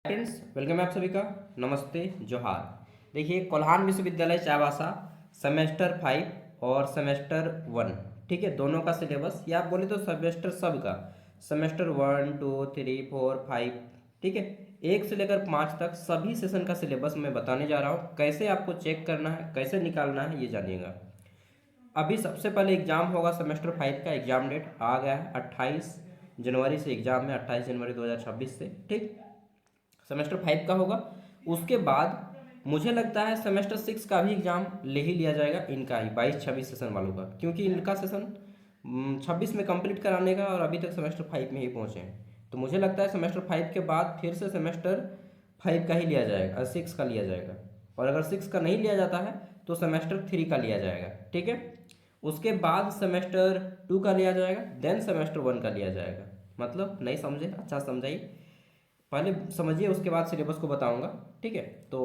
Friends, welcome है आप सभी का। नमस्ते, जोहार। देखिए, कोल्हान विश्वविद्यालय चाईबासा सेमेस्टर 5 और सेमेस्टर 1, ठीक है, दोनों का सिलेबस, या आप बोले तो सेमेस्टर सब का, सेमेस्टर 1, 2, 3, 4, 5, ठीक है, 1 से लेकर 5 तक सभी सेशन का सिलेबस मैं बताने जा रहा हूँ। कैसे आपको चेक करना है, कैसे निकालना है, ये जानिएगा। अभी सबसे पहले एग्जाम होगा सेमेस्टर 5 का। एग्जाम डेट आ गया है 28 जनवरी से एग्जाम है, 28 जनवरी 2026 से, ठीक। सेमेस्टर 5 का होगा। उसके बाद मुझे लगता है सेमेस्टर 6 का भी एग्जाम ले ही लिया जाएगा, इनका ही 22-26 सेशन वालों का, क्योंकि इनका सेशन 26 में कंप्लीट कराने का और अभी तक सेमेस्टर 5 में ही पहुंचे हैं। तो मुझे लगता है सेमेस्टर 5 के बाद फिर से सेमेस्टर 5 का ही लिया जाएगा, 6 का लिया जाएगा। और अगर 6 का नहीं लिया जाता है तो सेमेस्टर 3 का लिया जाएगा, ठीक है। उसके बाद सेमेस्टर 2 का लिया जाएगा, देन सेमेस्टर 1 का लिया जाएगा। मतलब नहीं समझे? अच्छा समझाइए, पहले समझिए, उसके बाद सिलेबस को बताऊंगा, ठीक है। तो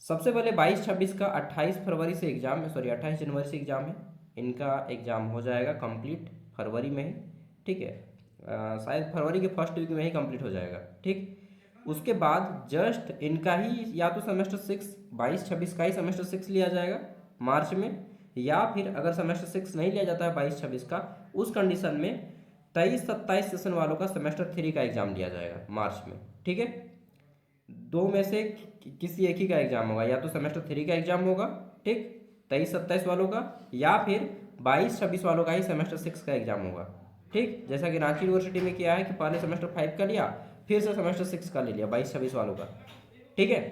सबसे पहले 22-26 का 28 फरवरी से एग्जाम है, सॉरी 28 जनवरी से एग्जाम है। इनका एग्जाम हो जाएगा कंप्लीट फरवरी में ही, ठीक है। शायद फरवरी के फर्स्ट वीक में ही कंप्लीट हो जाएगा, ठीक। उसके बाद जस्ट इनका ही या तो सेमेस्टर 6 22-26 का ही सेमेस्टर 6 लिया जाएगा मार्च में, या फिर अगर सेमेस्टर 6 नहीं लिया जाता है 22-26 का, उस कंडीशन में 23-27 सेशन वालों का सेमेस्टर 3 का एग्जाम लिया जाएगा मार्च में, ठीक है। दो में से किसी एक ही का एग्जाम होगा, या तो सेमेस्टर 3 का एग्जाम होगा, ठीक, 23-27 वालों का, या फिर 22-26 वालों का ही सेमेस्टर 6 का एग्जाम होगा, ठीक। जैसा कि रांची यूनिवर्सिटी में किया है कि पहले सेमेस्टर 5 का लिया, फिर से सेमेस्टर 6 का ले लिया 22-26 वालों का, ठीक है।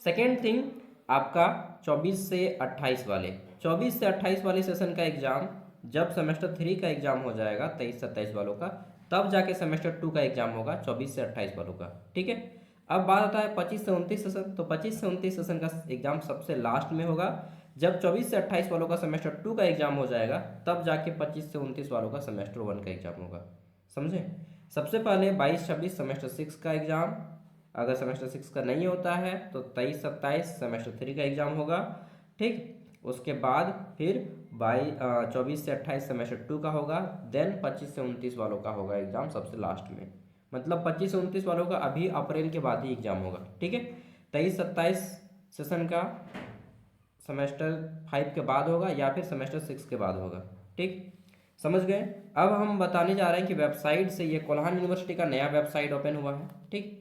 सेकेंड थिंग, आपका 24 से 28 वाले, 24 से 28 वाले सेशन का एग्जाम जब सेमेस्टर 3 का एग्जाम हो जाएगा 23-27 वालों का, तब जाके सेमेस्टर 2 का एग्जाम होगा 24 से 28 वालों का, ठीक है। अब बात आता है 25 से 29 सेशन। तो 25 से 29 सेशन का एग्जाम सबसे लास्ट में होगा। जब 24 से 28 वालों का सेमेस्टर 2 का एग्जाम हो जाएगा, तब जाके 25 से 29 वालों का सेमेस्टर 1 का एग्जाम होगा, समझे। सबसे पहले 22-26 सेमेस्टर 6 का एग्जाम, अगर सेमेस्टर 6 का नहीं होता है तो 23-27 सेमेस्टर 3 का एग्जाम होगा, ठीक। उसके बाद फिर 24 से 28 सेमेस्टर 2 का होगा, देन 25 से 29 वालों का होगा एग्जाम सबसे लास्ट में। मतलब 25 से 29 वालों का अभी अप्रैल के बाद ही एग्जाम होगा, ठीक है। 23-27 सेशन का सेमेस्टर 5 के बाद होगा, या फिर सेमेस्टर 6 के बाद होगा, ठीक। समझ गए। अब हम बताने जा रहे हैं कि वेबसाइट से, ये कोल्हान यूनिवर्सिटी का नया वेबसाइट ओपन हुआ है, ठीक।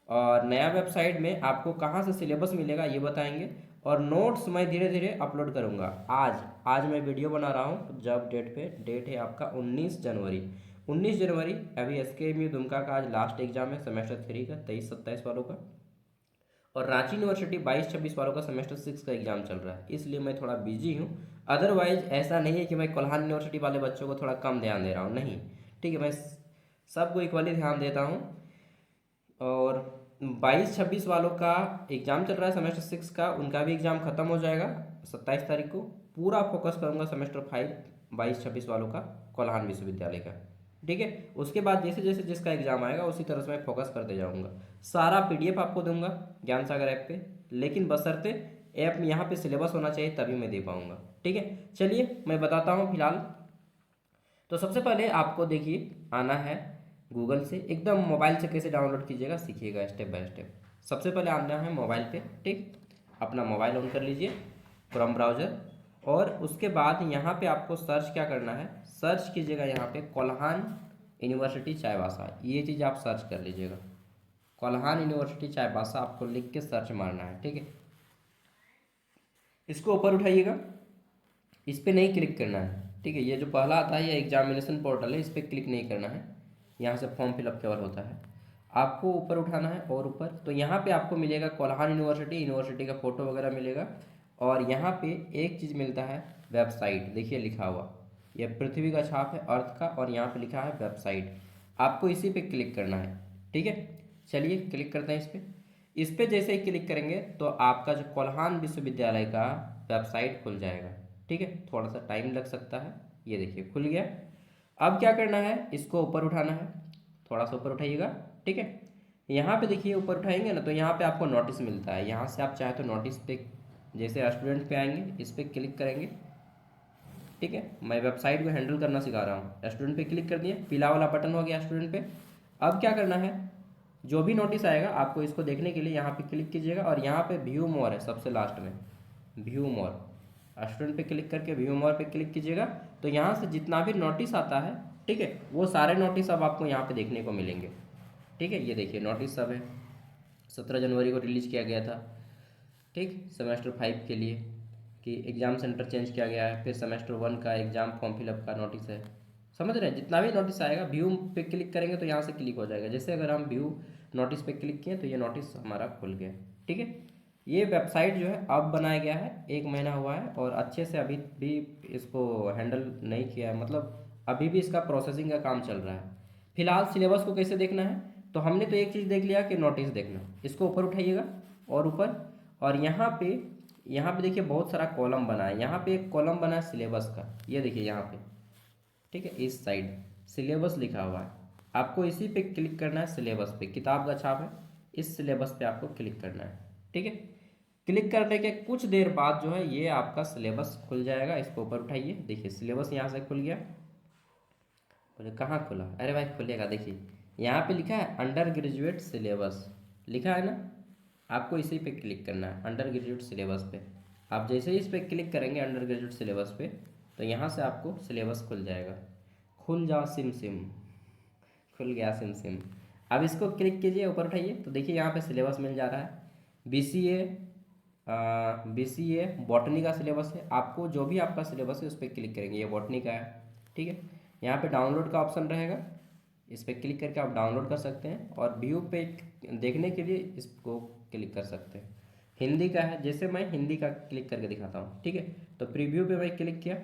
और नया वेबसाइट में आपको कहाँ से सिलेबस मिलेगा ये बताएंगे, और नोट्स मैं धीरे धीरे अपलोड करूँगा। आज आज मैं वीडियो बना रहा हूँ, जब डेट है आपका 19 जनवरी। 19 जनवरी, अभी SKMU दुमका का आज लास्ट एग्जाम है सेमेस्टर 3 का, 23-27 वालों का। और रांची यूनिवर्सिटी 22-26 वालों का सेमेस्टर 6 का एग्जाम चल रहा है, इसलिए मैं थोड़ा बिजी हूँ। अदरवाइज ऐसा नहीं है कि मैं कोल्हान यूनिवर्सिटी वाले बच्चों को थोड़ा कम ध्यान दे रहा हूँ, नहीं, ठीक है, मैं सबको इक्वली ध्यान देता हूँ। और 22-26 वालों का एग्ज़ाम चल रहा है सेमेस्टर 6 का, उनका भी एग्ज़ाम ख़त्म हो जाएगा 27 तारीख को। पूरा फोकस करूँगा सेमेस्टर 5 22-26 वालों का, कोल्हान विश्वविद्यालय का, ठीक है। उसके बाद जैसे जैसे जिसका एग्ज़ाम आएगा उसी तरह से मैं फोकस करते जाऊँगा। सारा PDF आपको दूंगा ज्ञान सागर ऐप पे, लेकिन बशर्ते ऐप में यहाँ पे सिलेबस होना चाहिए, तभी मैं दे पाऊँगा, ठीक है। चलिए मैं बताता हूँ फिलहाल। तो सबसे पहले आपको देखिए आना है गूगल से, एकदम मोबाइल से कैसे डाउनलोड कीजिएगा सीखिएगा स्टेप बाय स्टेप। सबसे पहले आना है मोबाइल पे, ठीक। अपना मोबाइल ऑन कर लीजिए, क्रोम ब्राउज़र, और उसके बाद यहाँ पे आपको सर्च क्या करना है, सर्च कीजिएगा यहाँ पे कोल्हान यूनिवर्सिटी चाईबासा, ये चीज़ आप सर्च कर लीजिएगा। कोल्हान यूनिवर्सिटी चाईबासा आपको लिख के सर्च मारना है, ठीक है। इसको ऊपर उठाइएगा, इस पर नहीं क्लिक करना है, ठीक है। ये जो पहला आता है ये एग्जामिनेशन पोर्टल है, इस पर क्लिक नहीं करना है। यहाँ से फॉर्म फिलअप केवल होता है, आपको ऊपर उठाना है और ऊपर। तो यहाँ पे आपको मिलेगा कोल्हान यूनिवर्सिटी, यूनिवर्सिटी का फ़ोटो वगैरह मिलेगा। और यहाँ पे एक चीज़ मिलता है वेबसाइट, देखिए लिखा हुआ, ये पृथ्वी का छाप है अर्थ का, और यहाँ पे लिखा है वेबसाइट, आपको इसी पे क्लिक करना है, ठीक है। चलिए क्लिक करते हैं इस पर। इस पर जैसे ही क्लिक करेंगे तो आपका जो कोल्हान विश्वविद्यालय का वेबसाइट खुल जाएगा, ठीक है। थोड़ा सा टाइम लग सकता है, ये देखिए खुल गया। अब क्या करना है, इसको ऊपर उठाना है, थोड़ा सा ऊपर उठाइएगा, ठीक है। यहाँ पे देखिए ऊपर उठाएंगे ना तो यहाँ पे आपको नोटिस मिलता है, यहाँ से आप चाहे तो नोटिस पे, जैसे स्टूडेंट पे आएंगे इस पर क्लिक करेंगे, ठीक है। मैं वेबसाइट को हैंडल करना सिखा रहा हूँ। स्टूडेंट पे क्लिक कर दिए, पीला वाला बटन हो गया स्टूडेंट पे। अब क्या करना है, जो भी नोटिस आएगा आपको इसको देखने के लिए यहाँ पे क्लिक कीजिएगा और यहाँ पे व्यू मोर है सबसे लास्ट में, व्यू मोर, स्टूडेंट पे क्लिक करके व्यू मोर पे क्लिक कीजिएगा। तो यहाँ से जितना भी नोटिस आता है, ठीक है, वो सारे नोटिस अब आपको यहाँ पे देखने को मिलेंगे। ठीक है, ये देखिए नोटिस सब है, 17 जनवरी को रिलीज किया गया था, ठीक, सेमेस्टर 5 के लिए कि एग्ज़ाम सेंटर चेंज किया गया है। फिर सेमेस्टर 1 का एग्ज़ाम फॉर्म फिलअप का नोटिस है। समझ रहे हैं, जितना भी नोटिस आएगा व्यू पे क्लिक करेंगे तो यहाँ से क्लिक हो जाएगा। जैसे अगर हम व्यू नोटिस पे क्लिक किए तो ये नोटिस हमारा खुल गया। ठीक है, ये वेबसाइट जो है अब बनाया गया है, 1 महीना हुआ है और अच्छे से अभी भी इसको हैंडल नहीं किया है, मतलब अभी भी इसका प्रोसेसिंग का काम चल रहा है। फिलहाल सिलेबस को कैसे देखना है, तो हमने तो एक चीज़ देख लिया कि नोटिस देखना। इसको ऊपर उठाइएगा और ऊपर, और यहाँ पे देखिए बहुत सारा कॉलम बना है। यहाँ पे एक कॉलम बना है सिलेबस का, ये देखिए यहाँ पे, ठीक है, इस साइड सिलेबस लिखा हुआ है। आपको इसी पे क्लिक करना है, सिलेबस पे, किताब का छाप है, इस सिलेबस पे आपको क्लिक करना है। ठीक है, क्लिक करने के कुछ देर बाद जो है ये आपका सिलेबस खुल जाएगा। इसको ऊपर उठाइए, देखिए सिलेबस यहाँ से खुल गया। बोले कहाँ खुला, अरे भाई खुलेगा, देखिए यहाँ पे लिखा है अंडर ग्रेजुएट सिलेबस, लिखा है ना, आपको इसी पे क्लिक करना है, अंडर ग्रेजुएट सिलेबस पे। आप जैसे ही इस पर क्लिक करेंगे अंडर ग्रेजुएट सिलेबस पे, तो यहाँ से आपको सिलेबस खुल जाएगा। खुल जा सिम सिम, खुल गया सिम सिम। अब इसको क्लिक कीजिए, ऊपर उठाइए, तो देखिए यहाँ पे सिलेबस मिल जा रहा है। BCA बॉटनी का सिलेबस है। आपको जो भी आपका सिलेबस है उस पर क्लिक करेंगे, ये बॉटनी का है। ठीक है, यहाँ पे डाउनलोड का ऑप्शन रहेगा, इस पर क्लिक करके आप डाउनलोड कर सकते हैं और व्यू पे देखने के लिए इसको क्लिक कर सकते हैं। हिंदी का है, जैसे मैं हिंदी का क्लिक करके दिखाता हूँ। ठीक है, तो प्रीव्यू पे मैं क्लिक किया।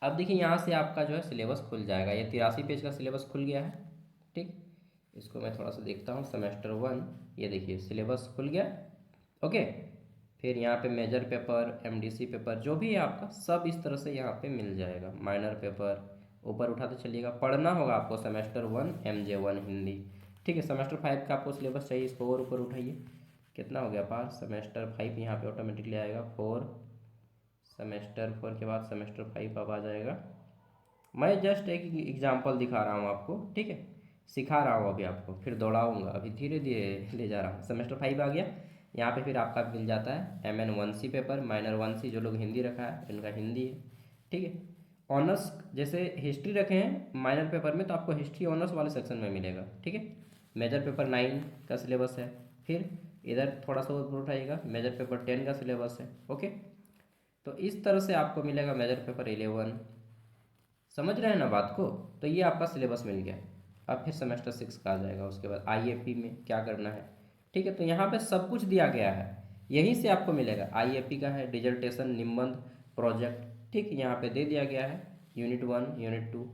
अब देखिए यहाँ से आपका जो है सिलेबस खुल जाएगा। ये 83 पेज का सिलेबस खुल गया है। ठीक, इसको मैं थोड़ा सा देखता हूँ, सेमेस्टर 1, ये देखिए सिलेबस खुल गया। ओके, फिर यहाँ पे मेजर पेपर, MDC पेपर, जो भी है आपका सब इस तरह से यहाँ पे मिल जाएगा। माइनर पेपर ऊपर उठाते चलिएगा। पढ़ना होगा आपको सेमेस्टर 1 MJ1 हिंदी। ठीक है, सेमेस्टर 5 का आपको सिलेबस चाहिए, इसको और ऊपर उठाइए, कितना हो गया पास, सेमेस्टर 5 यहाँ पे ऑटोमेटिकली आएगा। 4, सेमेस्टर 4 के बाद सेमेस्टर 5 अब आ जाएगा। मैं जस्ट एक एग्जाम्पल दिखा रहा हूँ आपको, ठीक है, सिखा रहा हूँ अभी आपको, फिर दौड़ाऊँगा, अभी धीरे धीरे ले जा रहा हूँ। सेमेस्टर 5 आ गया, यहाँ पे फिर आपका मिल जाता है MN1C पेपर, माइनर 1C, जो लोग हिंदी रखा है इनका हिंदी है। ठीक है, ऑनर्स जैसे हिस्ट्री रखे हैं माइनर पेपर में, तो आपको हिस्ट्री ऑनर्स वाले सेक्शन में मिलेगा। ठीक है, मेजर पेपर 9 का सिलेबस है। फिर इधर थोड़ा सा ऊपर उठाइएगा, मेजर पेपर 10 का सिलेबस है। ओके, तो इस तरह से आपको मिलेगा मेजर पेपर 11। समझ रहे हैं ना बात को, तो ये आपका सिलेबस मिल गया। अब फिर सेमेस्टर 6 का आ जाएगा, उसके बाद IAP में क्या करना है। ठीक है, तो यहाँ पे सब कुछ दिया गया है, यहीं से आपको मिलेगा। IAP का है डिजर्टेशन, निबंध, प्रोजेक्ट, ठीक, यहाँ पे दे दिया गया है, यूनिट 1, यूनिट 2।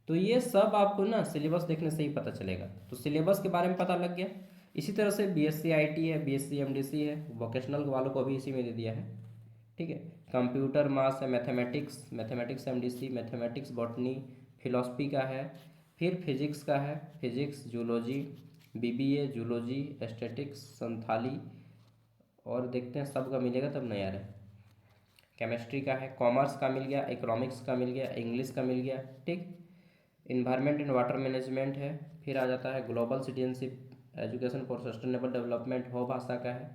तो ये सब आपको ना सिलेबस देखने से ही पता चलेगा। तो सिलेबस के बारे में पता लग गया। इसी तरह से BSc IT है, BSc MDC है, वोकेशनल वालों को भी इसी में दे दिया है। ठीक है, कंप्यूटर मास है, mathematics MDC, mathematics botany, philosophy का है, फिर फिजिक्स का है, physics, zoology, BBA zoology, aesthetics, Santhali, और देखते हैं सबका मिलेगा तब ना यार। केमिस्ट्री का है, कॉमर्स का मिल गया, इकोनॉमिक्स का मिल गया, इंग्लिश का मिल गया। ठीक, इन्वायरमेंट एंड वाटर मैनेजमेंट है। फिर आ जाता है global citizenship, education for sustainable development, हो भाषा का है।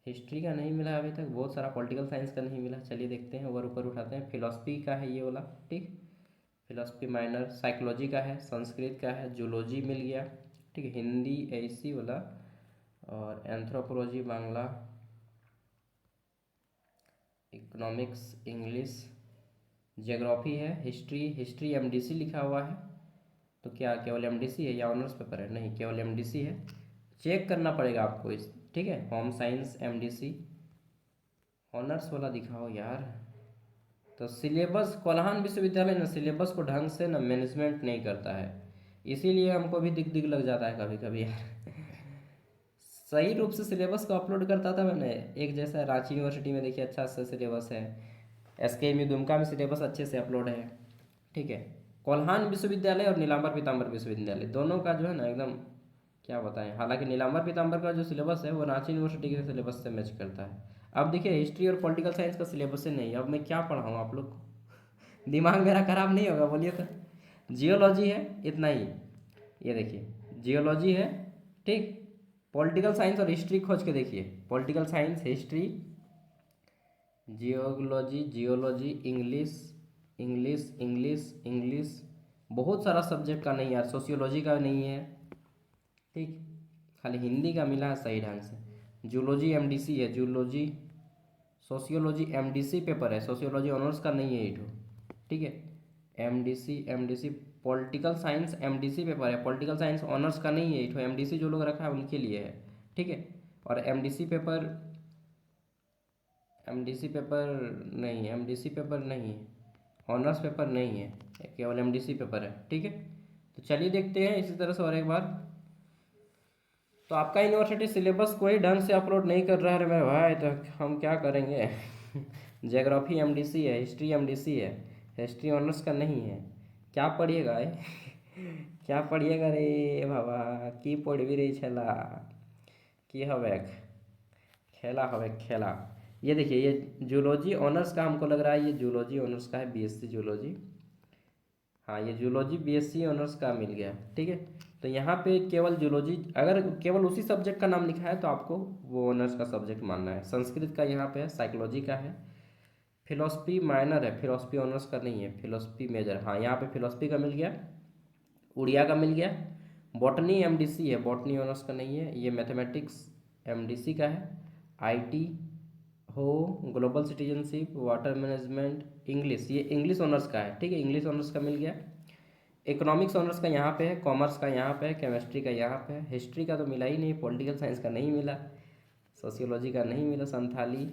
हिस्ट्री का नहीं मिला अभी तक, बहुत सारा पॉलिटिकल साइंस का नहीं मिला। चलिए देखते हैं, और ऊपर उठाते हैं। फिलॉसफी का है ये वाला, ठीक, फिलॉसफी माइनर। साइकोलॉजी का है, संस्कृत का है, जूलॉजी मिल गया, ठीक है, हिंदी ऐसी वाला, और anthropology Bangla, economics English, geography है, हिस्ट्री MDC लिखा हुआ है। तो क्या केवल MDC है या ऑनर्स पेपर है? नहीं, केवल MDC है, चेक करना पड़ेगा आपको इस। ठीक है, होम साइंस MDC, ऑनर्स वाला दिखाओ यार। तो सिलेबस, कोल्हान विश्वविद्यालय ना सिलेबस को ढंग से ना मैनेजमेंट नहीं करता है, इसीलिए हमको भी दिक दिक लग जाता है कभी कभी यार। सही रूप से सिलेबस को अपलोड करता था मैंने, एक जैसा रांची यूनिवर्सिटी में देखिए अच्छा सा सिलेबस है, SKMU दुमका में सिलेबस अच्छे से अपलोड है। ठीक है, कोल्हान विश्वविद्यालय और नीलांबर पीताम्बर विश्वविद्यालय दोनों का जो है ना एकदम क्या बताएं। हालांकि नीलांबर पीताम्बर का जो सिलेबस है वो रांची यूनिवर्सिटी के सिलेबस से मैच करता है। अब देखिए हिस्ट्री और पॉलिटिकल साइंस का सिलेबस से नहीं, अब मैं क्या पढ़ाऊँ आप लोग को, दिमाग मेरा खराब नहीं होगा बोलिए तो। जियोलॉजी है, इतना ही, ये देखिए जियोलॉजी है, ठीक। पॉलिटिकल साइंस और हिस्ट्री खोज के देखिए, political science, history, geology, geology, English, English, English, English, बहुत सारा सब्जेक्ट का नहीं यार, सोशियोलॉजी का नहीं है, ठीक, खाली हिंदी का मिला है सही ढंग से। जूलॉजी एमडीसी है, जूलॉजी, सोशियोलॉजी एमडीसी पेपर है, सोशियोलॉजी ऑनर्स का नहीं है ये तो, ठीक है। MDC, MDC, political science MDC paper है, पॉलिटिकल साइंस ऑनर्स का नहीं है ये तो, एमडीसी जो लोग रखा है उनके लिए है, ठीक है। और एमडीसी पेपर, एमडीसी पेपर नहीं है, एमडीसी पेपर नहीं है, ऑनर्स पेपर नहीं है, केवल एमडीसी पेपर है, ठीक है। तो चलिए देखते हैं इसी तरह से और एक बार। तो आपका यूनिवर्सिटी सिलेबस कोई ढंग से अपलोड नहीं कर रहा है मेरे भाई, तो हम क्या करेंगे। ज्योग्राफी एमडीसी है, हिस्ट्री एमडीसी है, हिस्ट्री ऑनर्स का नहीं है, क्या पढ़िएगा क्या पढ़िएगा रे बाबा, की पढ़ी रे छला, की हवे खेला हवे खेला। ये देखिए, ये जूलॉजी ऑनर्स का हमको लग रहा है, ये जूलॉजी ऑनर्स का है, बीएससी जूलॉजी, हाँ ये जूलॉजी बीएससी ऑनर्स का मिल गया, ठीक है। तो यहाँ पे केवल जूलॉजी, अगर केवल उसी सब्जेक्ट का नाम लिखा है तो आपको वो ऑनर्स का सब्जेक्ट मानना है। संस्कृत का यहाँ पे है, साइकोलॉजी का है, फिलोसफी माइनर है, फिलोसफी ऑनर्स का नहीं है, फिलोसफी मेजर, हाँ यहाँ पे फिलोसफी का मिल गया, उड़िया का मिल गया। बॉटनी एमडीसी है, बॉटनी ऑनर्स का नहीं है। ये मैथमेटिक्स एमडीसी का है। आईटी हो, global citizenship, water management, English, ये इंग्लिश ऑनर्स का है, ठीक है, इंग्लिश ऑनर्स का मिल गया। इकोनॉमिक्स ऑनर्स का यहाँ पे है, कॉमर्स का यहाँ पे है, केमिस्ट्री का यहाँ पे है, हिस्ट्री का तो मिला ही नहीं, पॉलिटिकल साइंस का नहीं मिला, सोशियोलॉजी का नहीं मिला, Santhali,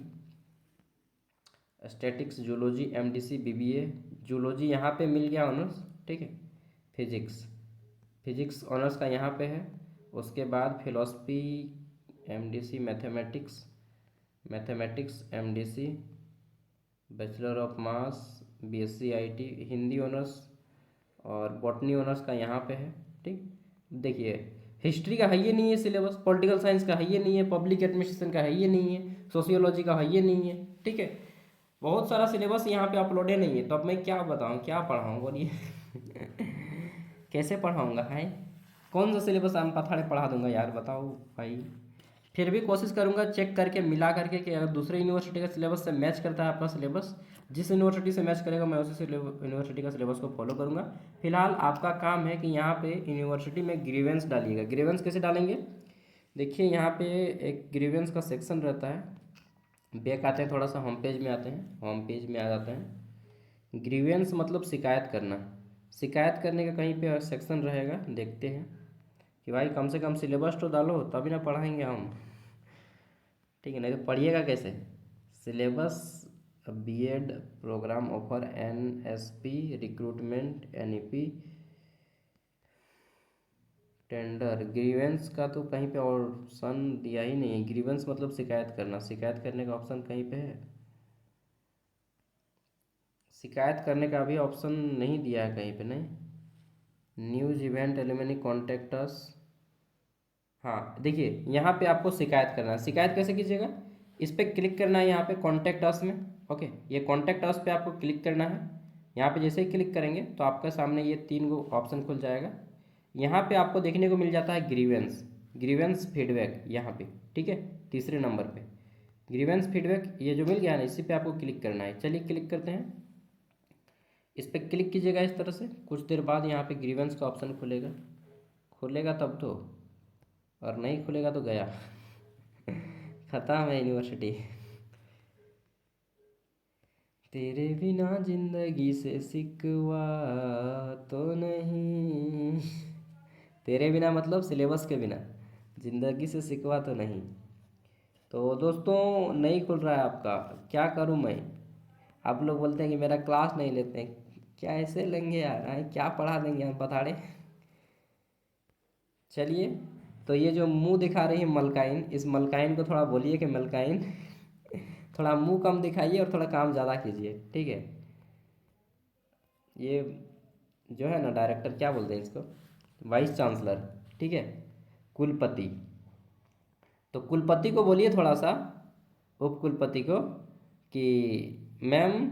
statics, zoology MDC BBA, zoology यहाँ पे मिल गया ऑनर्स, ठीक है। फिजिक्स, फिजिक्स ऑनर्स का यहाँ पे है। उसके बाद philosophy MDC, mathematics, mathematics MDC, bachelor of mass, BSc IT, Hindi honours और बॉटनी ऑनर्स का यहाँ पे है, ठीक। देखिए, हिस्ट्री का है ये नहीं है सिलेबस, पॉलिटिकल साइंस का है ये नहीं है, पब्लिक एडमिनिस्ट्रेशन का है ये नहीं है, सोशियोलॉजी का है ये नहीं है, ठीक है। बहुत सारा सिलेबस यहाँ पे अपलोडे नहीं है, तो अब मैं क्या बताऊँ, क्या पढ़ाऊँ बोलिए। कैसे पढ़ाऊँगा है, कौन सा सिलेबस आम पथाड़े पढ़ा दूंगा यार, बताओ भाई। फिर भी कोशिश करूंगा चेक करके, मिला करके, कि अगर दूसरे यूनिवर्सिटी का सिलेबस से मैच करता है आपका सिलेबस, जिस यूनिवर्सिटी से मैच करेगा मैं उसी यूनिवर्सिटी का सिलेबस को फॉलो करूंगा। फिलहाल आपका काम है कि यहाँ पे यूनिवर्सिटी में ग्रीवेंस डालिएगा। ग्रीवेंस कैसे डालेंगे, देखिए यहाँ पे एक ग्रीवेंस का सेक्शन रहता है, बैक आते हैं थोड़ा सा, होम पेज में आते हैं, होम पेज में आ जाते हैं। ग्रीवेंस मतलब शिकायत करना, शिकायत करने का कहीं पे सेक्शन रहेगा, देखते हैं कि भाई कम से कम सिलेबस तो डालो तभी ना पढ़ाएंगे हम, ठीक है, नहीं तो पढ़िएगा कैसे। Syllabus, BEd programme offer, NSP recruitment, NEP, tender, grievance का तो कहीं पे ऑप्शन दिया ही नहीं है। ग्रीवेंस मतलब शिकायत करना, शिकायत करने का ऑप्शन कहीं पे है, शिकायत करने का भी ऑप्शन नहीं दिया है कहीं पे, नहीं। News event alimony contact us, हाँ देखिए यहाँ पे आपको शिकायत करना है। शिकायत कैसे कीजिएगा, इस पर क्लिक करना है यहाँ पे कॉन्टैक्ट अस में, ओके, ये कॉन्टैक्ट अस पे आपको क्लिक करना है। यहाँ पे जैसे ही क्लिक करेंगे तो आपके सामने ये 3 गो ऑप्शन खुल जाएगा। यहाँ पे आपको देखने को मिल जाता है ग्रीवेंस, ग्रीवेंस फीडबैक यहाँ पे, ठीक है, तीसरे नंबर पे ग्रीवेंस फीडबैक, ये जो मिल गया ना, इसी पे आपको क्लिक करना है। चलिए क्लिक करते हैं, इस पर क्लिक कीजिएगा इस तरह से। कुछ देर बाद यहाँ पे ग्रीवेंस का ऑप्शन खुलेगा, खुलेगा तब तो, और नहीं खुलेगा तो गया। खत्म है यूनिवर्सिटी। तेरे बिना जिंदगी से सिकवा तो नहीं, तेरे बिना मतलब सिलेबस के बिना, जिंदगी से सिकवा तो नहीं। तो दोस्तों नहीं खुल रहा है आपका, क्या करूं मैं। आप लोग बोलते हैं कि मेरा क्लास नहीं लेते हैं, क्या ऐसे लेंगे यार, क्या पढ़ा देंगे हम बताड़े। चलिए, तो ये जो मुंह दिखा रही है मलकाइन, इस मलकाइन को थोड़ा बोलिए कि मलकाइन, थोड़ा मुंह कम दिखाइए और थोड़ा काम ज़्यादा कीजिए, ठीक है। ये जो है ना डायरेक्टर, क्या बोलते हैं इसको, वाइस चांसलर, ठीक है, कुलपति। तो कुलपति को बोलिए थोड़ा सा, उप कुलपति को, कि मैम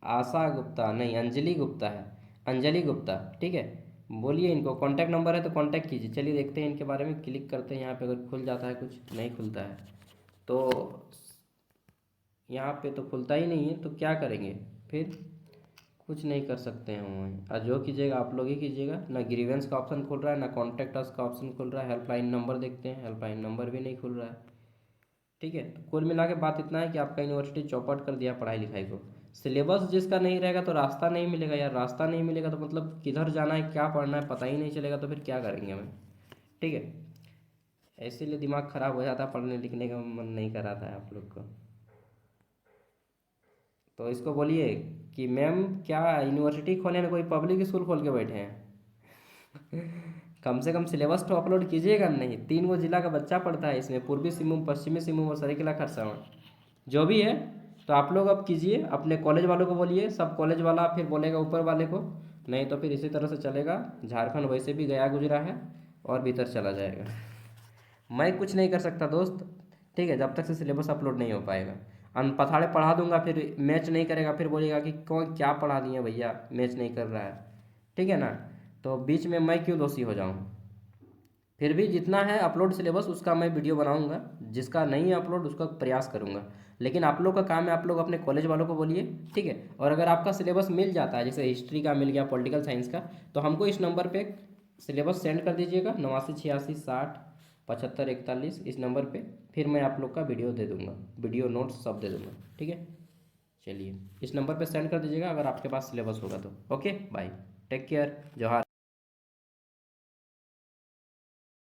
आशा गुप्ता नहीं, अंजलि गुप्ता है, अंजलि गुप्ता, ठीक है, बोलिए इनको, कांटेक्ट नंबर है तो कांटेक्ट कीजिए। चलिए देखते हैं इनके बारे में, क्लिक करते हैं यहाँ पे, अगर खुल जाता है कुछ, नहीं खुलता है तो यहाँ पे तो खुलता ही नहीं है, तो क्या करेंगे फिर, कुछ नहीं कर सकते हैं हम। और जो कीजिएगा आप लोग ही कीजिएगा, ना ग्रीवेंस का ऑप्शन खुल रहा है, ना कॉन्टैक्ट अस का ऑप्शन खुल रहा है, हेल्पलाइन नंबर देखते हैं, हेल्पलाइन नंबर भी नहीं खुल रहा है। ठीक है, तो कुल मिला के बात इतना है कि आपका यूनिवर्सिटी चौपट कर दिया पढ़ाई लिखाई को। सिलेबस जिसका नहीं रहेगा तो रास्ता नहीं मिलेगा यार, रास्ता नहीं मिलेगा तो मतलब किधर जाना है, क्या पढ़ना है, पता ही नहीं चलेगा, तो फिर क्या करेंगे हमें। ठीक है, इसीलिए दिमाग खराब हो जाता है, पढ़ने लिखने का मन नहीं कराता है आप लोग को। तो इसको बोलिए कि मैम क्या यूनिवर्सिटी खोले ना, कोई पब्लिक स्कूल खोल के बैठे हैं। कम से कम सिलेबस तो अपलोड कीजिएगा नहीं, 3 जिला का बच्चा पढ़ता है इसमें, पूर्वी सिंहभूम, पश्चिमी सिंहभूम और सरायकेला खरसावां, जो भी है। तो आप लोग अब कीजिए, अपने कॉलेज वालों को बोलिए, सब कॉलेज वाला फिर बोलेगा ऊपर वाले को, नहीं तो फिर इसी तरह से चलेगा। झारखंड वैसे भी गया गुजरा है और भीतर चला जाएगा। मैं कुछ नहीं कर सकता दोस्त, ठीक है, जब तक से सिलेबस अपलोड नहीं हो पाएगा। पथाड़े पढ़ा दूंगा, फिर मैच नहीं करेगा, फिर बोलेगा कि कौन क्या पढ़ा दिए भैया, मैच नहीं कर रहा है। ठीक है ना, तो बीच में मैं क्यों दोषी हो जाऊँ। फिर भी जितना है अपलोड सिलेबस उसका मैं वीडियो बनाऊंगा, जिसका नहीं है अपलोड उसका प्रयास करूंगा। लेकिन आप लोग का काम है, आप लोग अपने कॉलेज वालों को बोलिए। ठीक है, और अगर आपका सिलेबस मिल जाता है, जैसे हिस्ट्री का मिल गया, पॉलिटिकल साइंस का, तो हमको इस नंबर पे सिलेबस सेंड कर दीजिएगा, 89 86 60 75 41, इस नंबर पे। फिर मैं आप लोग का वीडियो दे दूँगा, वीडियो नोट्स सब दे दूँगा। ठीक है, चलिए इस नंबर पे सेंड कर दीजिएगा अगर आपके पास सिलेबस होगा तो। ओके बाय, टेक केयर, जोहार।